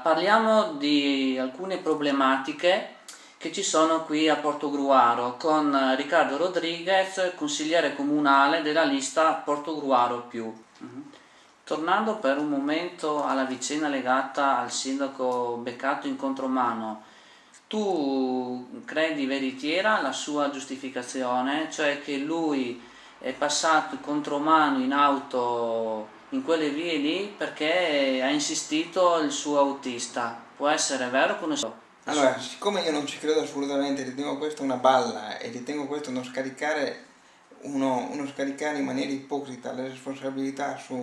parliamo di alcune problematiche che ci sono qui a Portogruaro con Riccardo Rodriguez, consigliere comunale della lista Portogruaro più. Tornando per un momento alla vicenda legata al sindaco beccato in contromano, tu credi veritiera la sua giustificazione, cioè che lui è passato contromano in auto in quelle vie lì perché ha insistito il suo autista? Può essere vero? Allora, siccome io non ci credo assolutamente, ritengo questa una balla e ritengo questo uno scaricare in maniera ipocrita le responsabilità su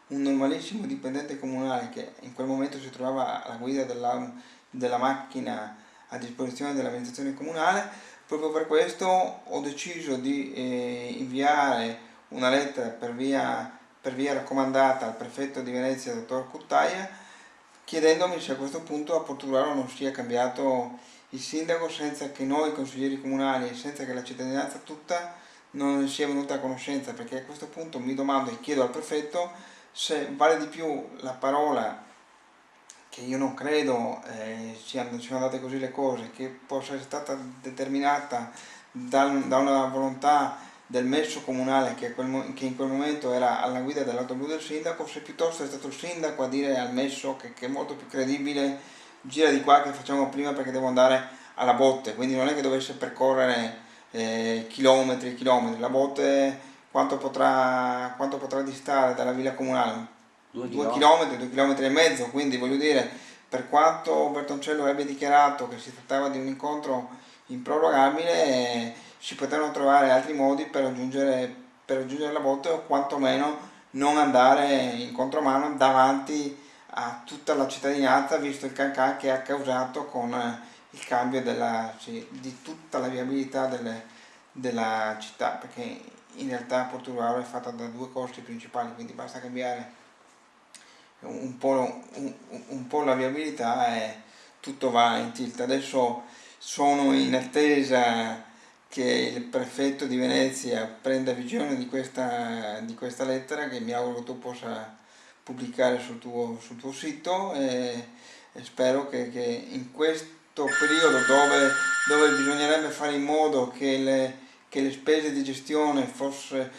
un normalissimo dipendente comunale che in quel momento si trovava alla guida della macchina a disposizione dell'amministrazione comunale, proprio per questo ho deciso di inviare una lettera per via raccomandata al prefetto di Venezia, dottor Cuttaia, chiedendomi se a questo punto a Portogruaro non sia cambiato il sindaco senza che noi consiglieri comunali e senza che la cittadinanza tutta non ne sia venuta a conoscenza, perché a questo punto mi domando e chiedo al prefetto se vale di più la parola, che io non credo siano andate così le cose, che possa essere stata determinata da una volontà del messo comunale che in quel momento era alla guida dell'auto blu del sindaco, se piuttosto è stato il sindaco a dire al messo che è molto più credibile, gira di qua che facciamo prima perché devo andare alla botte, quindi non è che dovesse percorrere chilometri e chilometri. La botte quanto potrà distare dalla villa comunale? 2 chilometri, 2 chilometri e mezzo, quindi voglio dire, per quanto Bertoncello ebbe dichiarato che si trattava di un incontro improrogabile, si potevano trovare altri modi per raggiungere la botte o quantomeno non andare in contromano davanti a tutta la cittadinanza, visto il cancan che ha causato con il cambio di tutta la viabilità della città, perché in realtà Portogruaro è fatta da due corsi principali, quindi basta cambiare un po' la viabilità e tutto va in tilt. Adesso sono in attesa che il prefetto di Venezia prenda visione di questa lettera, che mi auguro tu possa pubblicare sul tuo sito, e spero che in questo periodo dove bisognerebbe fare in modo che le spese di gestione fossero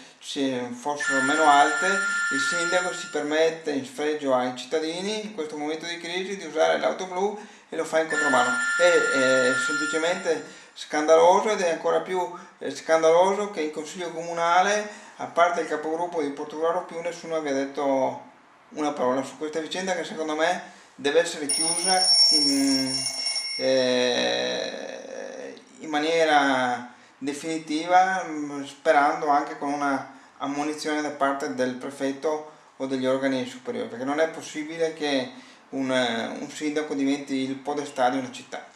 meno alte, il sindaco si permette, in sfregio ai cittadini, in questo momento di crisi, di usare l'auto blu e lo fa in contromano. È semplicemente scandaloso, ed è ancora più scandaloso che in consiglio comunale, a parte il capogruppo di Portogruaro più, nessuno abbia detto una parola su questa vicenda, che secondo me deve essere chiusa in maniera definitiva, sperando anche con una ammonizione da parte del prefetto o degli organi superiori, perché non è possibile che un sindaco diventi il podestà di una città.